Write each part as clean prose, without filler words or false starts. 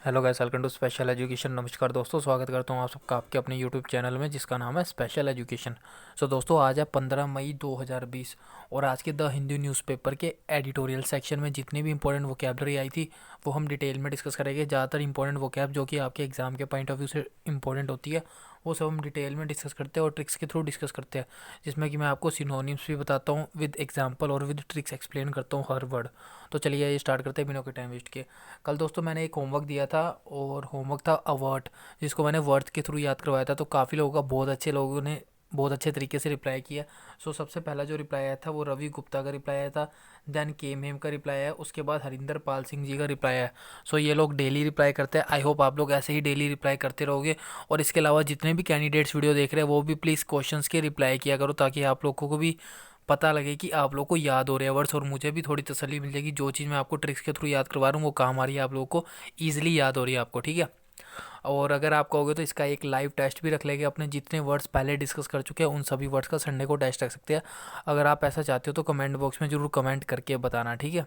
Hello guys, welcome to special education. नमस्कार दोस्तों, स्वागत करता हूँ आप सबका आपके अपने यूट्यूब चैनल में जिसका नाम है स्पेशल एजुकेशन। सो दोस्तों, आज है 15 मई 2020 और आज के द हिंदू न्यूज़पेपर के एडिटोरियल सेक्शन में जितनी भी इंपॉर्टेंट वोकैबलरी आई थी वो हम डिटेल में डिस्कस करेंगे। ज़्यादातर इंपॉर्टेंट वोकैब जो कि आपके एग्जाम के पॉइंट ऑफ व्यू से इंपॉर्टेंट होती है वो सब हम डिटेल में डिस्कस करते हैं और ट्रिक्स के थ्रू डिस्कस करते हैं, जिसमें कि मैं आपको सिनोनिम्स भी बताता हूँ विद एग्जाम्पल और विद ट्रिक्स एक्सप्लेन करता हूँ हर वर्ड। तो चलिए ये स्टार्ट करते हैं बिना कोई टाइम वेस्ट किए। कल दोस्तों मैंने एक होमवर्क दिया था और होमवर्क था अवर्ट, जिसको मैंने वर्ड्स के थ्रू याद करवाया था। तो काफ़ी लोगों का बहुत अच्छे लोगों ने बहुत अच्छे तरीके से रिप्लाई किया। सो सबसे पहला जो रिप्लाई आया था वो रवि गुप्ता का रिप्लाई आया था, देन केम हेम का रिप्लाई आया, उसके बाद हरिंदर पाल सिंह जी का रिप्लाई आया। सो ये लोग डेली रिप्लाई करते हैं। आई होप आप लोग ऐसे ही डेली रिप्लाई करते रहोगे। और इसके अलावा जितने भी कैंडिडेट्स वीडियो देख रहे हैं वो भी प्लीज़ क्वेश्चंस के रिप्लाई किया करो, ताकि आप लोगों को भी पता लगे कि आप लोग को याद हो रहे हैं वर्ड्स, और मुझे भी थोड़ी तसल्ली मिल जाएगी जो चीज़ मैं आपको ट्रिक्स के थ्रू याद करवा रहा हूँ वो काम आ रही है आप लोगों को, ईजिली याद हो रही है आपको, ठीक है। और अगर आप कहोगे तो इसका एक लाइव टेस्ट भी रख लेंगे। अपने जितने वर्ड्स पहले डिस्कस कर चुके हैं उन सभी वर्ड्स का संडे को टेस्ट रख सकते हैं। अगर आप ऐसा चाहते हो तो कमेंट बॉक्स में ज़रूर कमेंट करके बताना, ठीक है।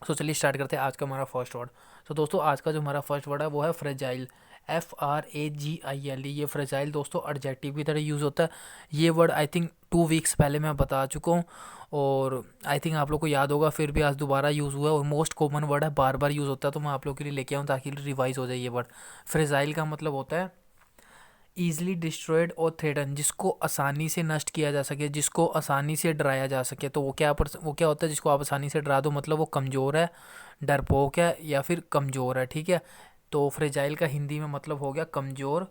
सो चलिए स्टार्ट करते हैं आज का हमारा फर्स्ट वर्ड। सो दोस्तों, आज का जो हमारा फर्स्ट वर्ड है वो है फ्रेजाइल। FRAGILE। ये फ्रेजाइल दोस्तों एडजेक्टिव की तरह यूज़ होता है। ये वर्ड आई थिंक 2 वीक्स पहले मैं बता चुका हूँ और आई थिंक आप लोग को याद होगा, फिर भी आज दोबारा यूज़ हुआ है और मोस्ट कॉमन वर्ड है, बार बार यूज़ होता है। तो मैं आप लोग के लिए लेके आऊँ ताकि रिवाइज हो जाए ये वर्ड। फ्रेजाइल का मतलब होता है ईजिली डिस्ट्रॉयड और थ्रेटन, जिसको आसानी से नष्ट किया जा सके, जिसको आसानी से डराया जा सके। तो वो क्या होता है जिसको आप आसानी से डरा दो, मतलब वो कमज़ोर है, डरपोक है या फिर कमज़ोर है, ठीक है। तो फ्रेजाइल का हिंदी में मतलब हो गया कमज़ोर,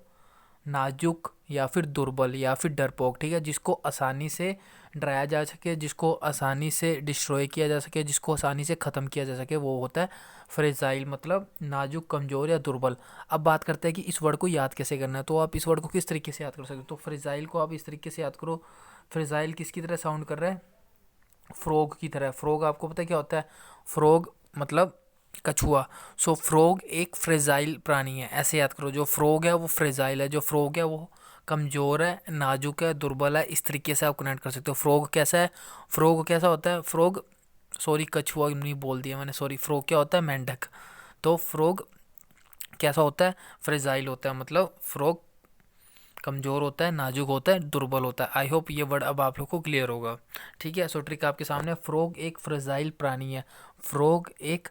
नाजुक या फिर दुर्बल या फिर डरपोक, ठीक है। जिसको आसानी से डराया जा सके, जिसको आसानी से डिस्ट्रॉय किया जा सके, जिसको आसानी से ख़त्म किया जा सके, वो होता है फ्रेजाइल, मतलब नाजुक, कमज़ोर या दुर्बल। अब बात करते हैं कि इस वर्ड को याद कैसे करना है। तो आप इस वर्ड को किस तरीके से याद कर सकते हो। तो फ्रेजाइल को आप इस तरीके से याद करो। फ्रेजाइल किसकी तरह साउंड कर रहा है, फ्रॉग की तरह। फ्रॉग आपको पता है क्या होता है, फ्रॉग मतलब कछुआ। सो फ्रॉग एक फ्रेजाइल प्राणी है, ऐसे याद करो। जो फ्रॉग है वो फ्रेजाइल है, जो फ्रॉग है वो कमज़ोर है, नाजुक है, दुर्बल है। इस तरीके से आप कनेक्ट कर सकते हो। फ्रॉग कैसा है, फ्रॉग कैसा होता है, फ्रॉग, सॉरी कछुआ नहीं बोल दिया मैंने, सॉरी। फ्रॉग क्या होता है, मेंढक। तो फ्रॉग कैसा होता है, फ्रेजाइल होता है, मतलब फ्रॉग कमज़ोर होता है, नाजुक होता है, दुर्बल होता है। आई होप ये वर्ड अब आप लोग को क्लियर होगा, ठीक है। सो ट्रिक आपके सामने, फ्रॉग एक फ्रेजाइल प्राणी है। फ्रॉग एक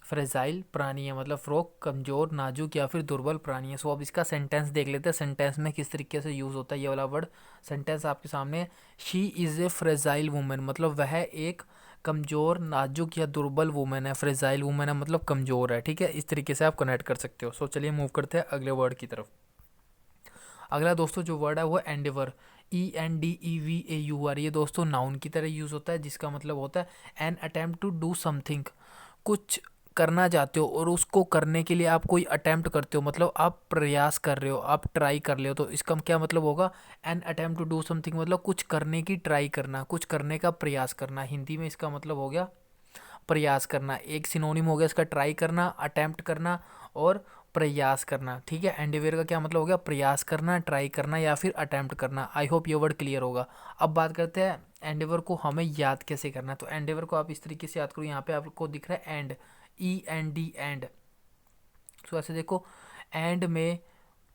फ्रेजाइल प्राणी है, मतलब फ्रॉग कमज़ोर, नाजुक या फिर दुर्बल प्राणी है। सो अब इसका सेंटेंस देख लेते हैं, सेंटेंस में किस तरीके से यूज़ होता है ये वाला वर्ड। सेंटेंस आपके सामने, she is a fragile women, मतलब वह एक कमज़ोर, नाजुक या दुर्बल वुमेन है। फ्रेजाइल वुमेन है मतलब कमज़ोर है, ठीक है। इस तरीके से आप कनेक्ट कर सकते हो। सो चलिए मूव करते हैं अगले वर्ड की तरफ। अगला दोस्तों जो वर्ड है वो एंडेवर। ENDEVAUR। ये दोस्तों नाउन की तरह यूज़ होता है, जिसका मतलब होता है an attempt to do something. कुछ करना चाहते हो और उसको करने के लिए आप कोई अटेम्प्ट करते हो, मतलब आप प्रयास कर रहे हो, आप ट्राई कर रहे हो। तो इसका क्या मतलब होगा, an attempt to do something, मतलब कुछ करने की ट्राई करना, कुछ करने का प्रयास करना। हिंदी में इसका मतलब हो गया प्रयास करना। एक सिनोनिम हो गया इसका, ट्राई करना, अटेम्प्ट करना और प्रयास करना, ठीक है। एंडेवियर का क्या मतलब हो गया, प्रयास करना, ट्राई करना या फिर अटेम्प्ट करना। आई होप ये वर्ड क्लियर होगा। अब बात करते हैं एंडेवर को हमें याद कैसे करना है। तो एंडेवर को आप इस तरीके से याद करो, यहाँ पे आपको दिख रहा है एंड, END एंड। तो ऐसे देखो, एंड में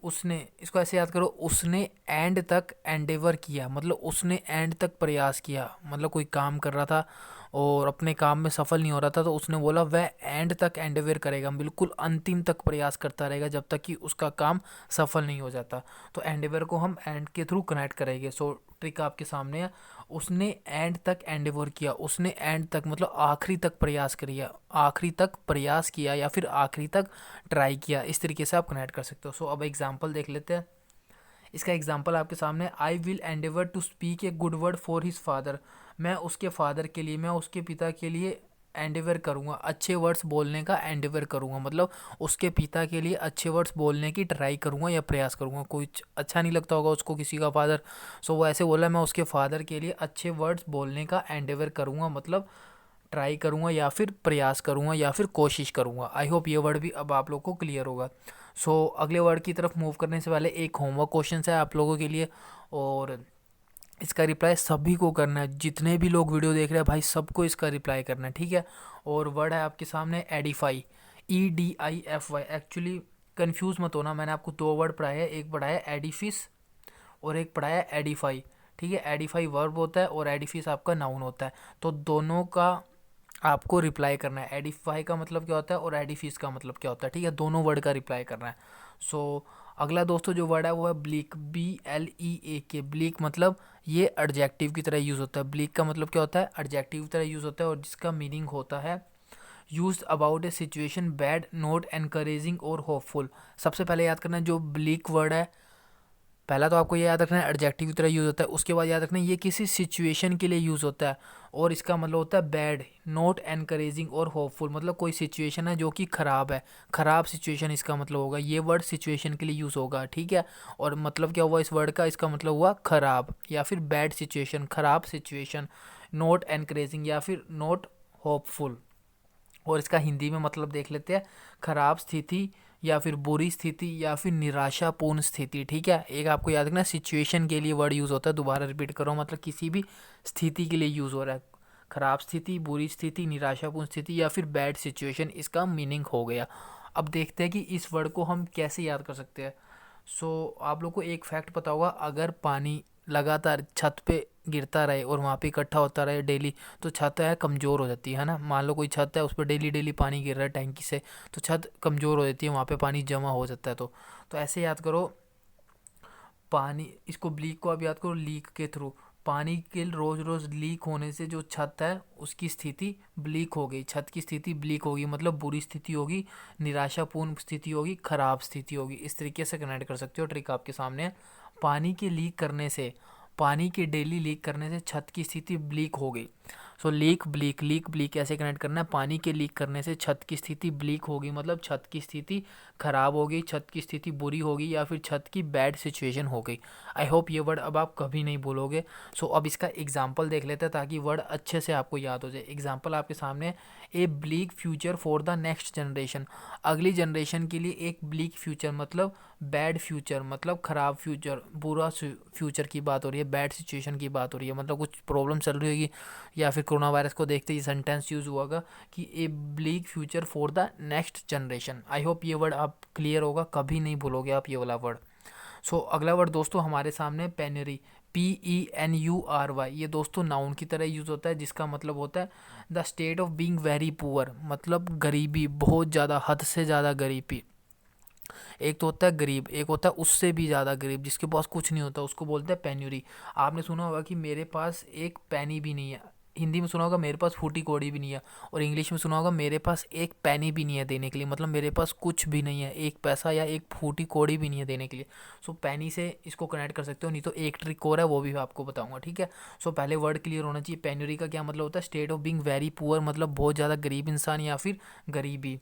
उसने, इसको ऐसे याद करो, उसने एंड तक एंडेवर किया, मतलब उसने एंड तक प्रयास किया। मतलब कोई काम कर रहा था और अपने काम में सफल नहीं हो रहा था तो उसने बोला वह एंड तक एंडेवर करेगा, बिल्कुल अंतिम तक प्रयास करता रहेगा जब तक कि उसका काम सफल नहीं हो जाता। तो एंडेवर को हम एंड के थ्रू कनेक्ट करेंगे। सो ट्रिक आपके सामने है, उसने एंड तक एंडेवर किया, उसने एंड तक मतलब आखिरी तक प्रयास किया, आखिरी तक प्रयास किया या फिर आखिरी तक ट्राई किया। इस तरीके से आप कनेक्ट कर सकते हो। सो अब एग्जाम्पल देख लेते हैं। इसका एग्जाम्पल आपके सामने, I will endeavour to speak a good word for his father. मैं उसके फादर के लिए, मैं उसके पिता के लिए एंडेवर करूँगा, अच्छे वर्ड्स बोलने का एंडेवर करूँगा, मतलब उसके पिता के लिए अच्छे वर्ड्स बोलने की ट्राई करूँगा या प्रयास करूँगा। कुछ अच्छा नहीं लगता होगा उसको किसी का फादर, सो वो ऐसे बोला मैं उसके फादर के लिए अच्छे वर्ड्स बोलने का एंडेवर करूँगा, मतलब ट्राई करूँगा या फिर प्रयास करूँगा या फिर कोशिश करूँगा। आई होप ये वर्ड भी अब आप लोग को क्लियर होगा। सो अगले वर्ड की तरफ मूव करने से पहले एक होमवर्क क्वेश्चन है आप लोगों के लिए, और इसका रिप्लाई सभी को करना है। जितने भी लोग वीडियो देख रहे हैं भाई सबको इसका रिप्लाई करना है, ठीक है। और वर्ड है आपके सामने एडिफाई, EDIFY। एक्चुअली कंफ्यूज मत होना, मैंने आपको दो वर्ड पढ़ाया है, एक पढ़ाया एडिफिस और एक पढ़ाया एडिफाई। ठीक है, एडिफाई वर्ब होता है और एडिफिस आपका नाउन होता है, तो दोनों का आपको रिप्लाई करना है। एडिफाई का मतलब क्या होता है और एडिफिस का मतलब क्या होता है, ठीक है, दोनों वर्ड का रिप्लाई करना है। सो अगला दोस्तों जो वर्ड है वो है ब्लीक, BLEAK। ब्लीक मतलब ये एडजेक्टिव की तरह यूज़ होता है। ब्लीक का मतलब क्या होता है, एडजेक्टिव की तरह यूज़ होता है, और जिसका मीनिंग होता है use about A situation bad, not encouraging और होपफुल। सबसे पहले याद करना है जो ब्लीक वर्ड है, पहला तो आपको ये याद रखना है एडजेक्टिव की तरह यूज़ होता है, उसके बाद याद रखना है ये किसी सिचुएशन के लिए यूज़ होता है, और इसका मतलब होता है बैड, नॉट एनकरेजिंग और होपफुल। मतलब कोई सिचुएशन है जो कि ख़राब है, ख़राब सिचुएशन इसका मतलब होगा, ये वर्ड सिचुएशन के लिए यूज़ होगा। ठीक है, और मतलब क्या हुआ इस वर्ड का, इसका मतलब हुआ ख़राब या फिर बैड सिचुएशन, ख़राब सिचुएशन, नॉट एनकरेजिंग या फिर नॉट होपफुल। और इसका हिंदी में मतलब देख लेते हैं, खराब स्थिति या फिर बुरी स्थिति या फिर निराशापूर्ण स्थिति। ठीक है, एक आपको याद रखना सिचुएशन के लिए वर्ड यूज़ होता है, दोबारा रिपीट करो, मतलब किसी भी स्थिति के लिए यूज़ हो रहा है। खराब स्थिति, बुरी स्थिति, निराशापूर्ण स्थिति या फिर बैड सिचुएशन, इसका मीनिंग हो गया। अब देखते हैं कि इस वर्ड को हम कैसे याद कर सकते हैं। आप लोग को एक फैक्ट पता होगा, अगर पानी लगातार छत पे गिरता रहे और वहाँ पे इकट्ठा होता रहे डेली, तो छत है कमज़ोर हो जाती है ना। मान लो कोई छत है, उस पर डेली डेली पानी गिर रहा है टैंकी से, तो छत कमज़ोर हो जाती है, वहाँ पे पानी जमा हो जाता है। तो ऐसे याद करो, पानी, इसको ब्लीक को आप याद करो लीक के थ्रू। पानी के रोज़ रोज़ लीक होने से जो छत है उसकी स्थिति ब्लीक हो गई, छत की स्थिति ब्लीक होगी, मतलब बुरी स्थिति होगी, निराशापूर्ण स्थिति होगी, खराब स्थिति होगी। इस तरीके से कनेक्ट कर सकते हो, ट्रिक आपके सामने है। पानी के लीक करने से, पानी के डेली लीक करने से छत की स्थिति ब्लीक हो गई। लीक ब्लीक, लीक ब्लीक ऐसे कनेक्ट करना है। पानी के लीक करने से छत की स्थिति ब्लीक होगी, मतलब छत की स्थिति खराब हो गई, छत की स्थिति बुरी होगी या फिर छत की बैड सिचुएशन हो गई। आई होप ये वर्ड अब आप कभी नहीं भूलोगे। अब इसका एग्जाम्पल देख लेते हैं ताकि वर्ड अच्छे से आपको याद हो जाए। एग्जाम्पल आपके सामने, a bleak future for the next generation. अगली जनरेशन के लिए एक ब्लीक फ्यूचर मतलब बैड फ्यूचर, मतलब ख़राब फ्यूचर, बुरा फ्यूचर की बात हो रही है, बैड सिचुएशन की बात हो रही है, मतलब कुछ प्रॉब्लम चल रही होगी, या फिर कोरोना वायरस को देखते ही सेंटेंस यूज़ हुआ होगा कि a bleak future for the next generation. I hope ये वर्ड आप क्लियर होगा, कभी नहीं भूलोगे आप ये वाला वर्ड। अगला वर्ड दोस्तों हमारे सामने पेनरी, PENURY। ये दोस्तों नाउन की तरह यूज़ होता है, जिसका मतलब होता है the state of being very poor, मतलब गरीबी, बहुत ज़्यादा, हद से ज़्यादा गरीबी। एक तो होता है गरीब, एक होता है उससे भी ज़्यादा गरीब, जिसके पास कुछ नहीं होता, उसको बोलते हैं पेन्यूरी। आपने सुना होगा कि मेरे पास एक पैनी भी नहीं है, हिंदी में सुना होगा मेरे पास फूटी कौड़ी भी नहीं है, और इंग्लिश में सुना होगा मेरे पास एक पैनी भी नहीं है देने के लिए, मतलब मेरे पास कुछ भी नहीं है, एक पैसा या एक फूटी कौड़ी भी नहीं है देने के लिए। पैनी से इसको कनेक्ट कर सकते हो, नहीं तो एक ट्रिक और है वो भी मैं आपको बताऊंगा। ठीक है, पहले वर्ड क्लियर होना चाहिए। पेन्यूरी का क्या मतलब होता है, state of being very poor, मतलब बहुत ज़्यादा गरीब इंसान या फिर गरीबी।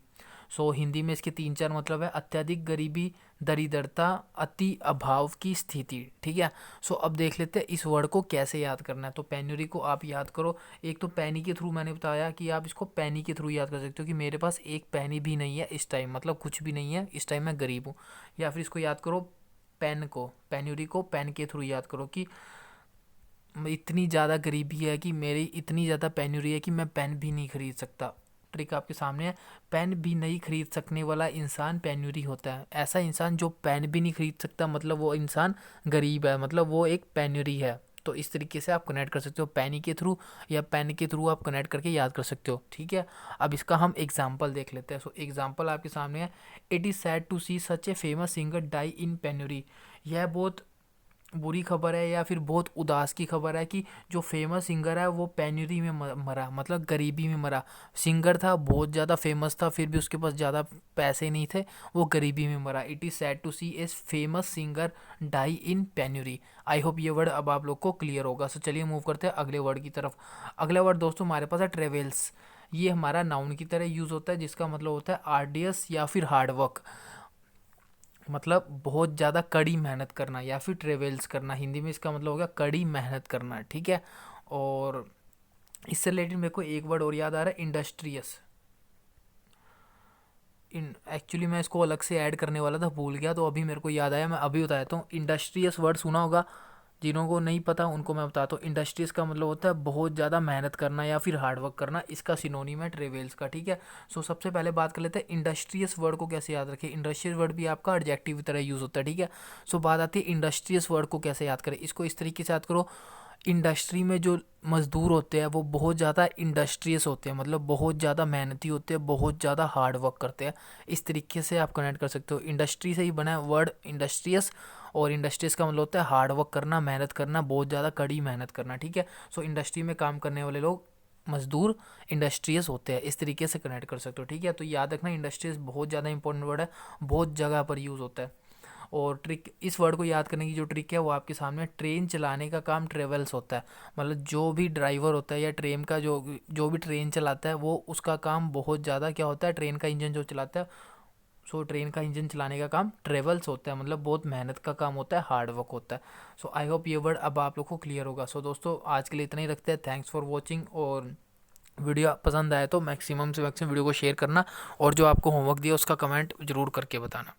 हिंदी में इसके तीन चार मतलब है, अत्यधिक गरीबी, दरिद्रता, अति अभाव की स्थिति। ठीक है, अब देख लेते हैं इस वर्ड को कैसे याद करना है। पेन्यूरी को आप याद करो, एक तो पैनी के थ्रू मैंने बताया कि आप इसको पैनी के थ्रू याद कर सकते हो कि मेरे पास एक पैनी भी नहीं है इस टाइम, मतलब कुछ भी नहीं है इस टाइम, मैं गरीब हूँ। या फिर इसको याद करो पेन को, पेन्यूरी को पेन के थ्रू याद करो कि इतनी ज़्यादा गरीबी है कि मेरी इतनी ज़्यादा पेन्यूरी है कि मैं पेन भी नहीं खरीद सकता। ट्रिक आपके सामने है, पेन भी नहीं खरीद सकने वाला इंसान पेन्यूरी होता है। ऐसा इंसान जो पेन भी नहीं खरीद सकता, मतलब वो इंसान गरीब है, मतलब वो एक पेन्यूरी है। तो इस तरीके से आप कनेक्ट कर सकते हो पैनी के थ्रू, या पेन के थ्रू आप कनेक्ट करके याद कर सकते हो। ठीक है, अब इसका हम एग्जाम्पल देख लेते हैं। एग्जाम्पल आपके सामने है, it is sad to see such a famous singer die in penury. यह बहुत बुरी खबर है या फिर बहुत उदास की खबर है कि जो फेमस सिंगर है वो पेन्यूरी में मरा, मतलब गरीबी में मरा। सिंगर था, बहुत ज़्यादा फेमस था, फिर भी उसके पास ज़्यादा पैसे नहीं थे, वो गरीबी में मरा। It is sad to see a famous singer die in penury. I hope ये वर्ड अब आप लोग को क्लियर होगा। चलिए मूव करते हैं अगले वर्ड की तरफ। अगला वर्ड दोस्तों हमारे पास है ट्रेवल्स। ये हमारा नाउन की तरह यूज़ होता है, जिसका मतलब होता है आर्डियस या फिर हार्डवर्क, मतलब बहुत ज़्यादा कड़ी मेहनत करना या फिर ट्रेवल्स करना। हिंदी में इसका मतलब हो गया कड़ी मेहनत करना। ठीक है, और इससे रिलेटेड मेरे को एक वर्ड और याद आ रहा है, इंडस्ट्रियस। एक्चुअली मैं इसको अलग से ऐड करने वाला था, भूल गया, तो अभी मेरे को याद आया, मैं अभी बताया हूँ। इंडस्ट्रियस वर्ड सुना होगा, जिन्हों को नहीं पता उनको मैं बताता हूँ। इंडस्ट्रीज़ का मतलब होता है बहुत ज़्यादा मेहनत करना या फिर हार्ड वर्क करना, इसका सिनोनिम है ट्रेवल्स का, ठीक है। सो सबसे पहले बात कर लेते हैं इंडस्ट्रियस वर्ड को कैसे याद रखें। इंडस्ट्रियस वर्ड भी आपका एडजेक्टिव की तरह यूज़ होता है, ठीक है। सो बात आती है इंडस्ट्रियस वर्ड को कैसे याद करें। इसको इस तरीके से याद करो, इंडस्ट्री में जो मज़दूर होते हैं वो बहुत ज़्यादा इंडस्ट्रियस होते हैं, मतलब बहुत ज़्यादा मेहनती होते हैं, बहुत ज़्यादा हार्ड वर्क करते हैं। इस तरीके से आप कनेक्ट कर सकते हो। इंडस्ट्री से ही बना है वर्ड इंडस्ट्रियस, और इंडस्ट्रीज का मतलब होता है हार्ड वर्क करना, मेहनत करना, बहुत ज़्यादा कड़ी मेहनत करना, ठीक है। सो इंडस्ट्री में काम करने वाले लोग मजदूर इंडस्ट्रियस होते हैं, इस तरीके से कनेक्ट कर सकते हो, ठीक है। तो याद रखना इंडस्ट्रीज बहुत ज़्यादा इंपॉर्टेंट वर्ड है, बहुत जगह पर यूज़ होता है। और ट्रिक, इस वर्ड को याद करने की जो ट्रिक है वो आपके सामने, ट्रेन चलाने का काम ट्रेवल्स होता है। मतलब जो भी ड्राइवर होता है या ट्रेन का जो भी ट्रेन चलाता है वो उसका काम बहुत ज़्यादा क्या होता है, ट्रेन का इंजन जो चलाता है, सो ट्रेन का इंजन चलाने का काम ट्रेवल्स होता है, मतलब बहुत मेहनत का काम होता है, हार्ड वर्क होता है। सो आई होप ये वर्ड अब आप लोग को क्लियर होगा। सो दोस्तों आज के लिए इतना ही रखते हैं। थैंक्स फॉर वॉचिंग, और वीडियो पसंद आए तो मैक्सिमम से मैक्सिमम वीडियो को शेयर करना, और जो आपको होमवर्क दिया उसका कमेंट जरूर करके बताना।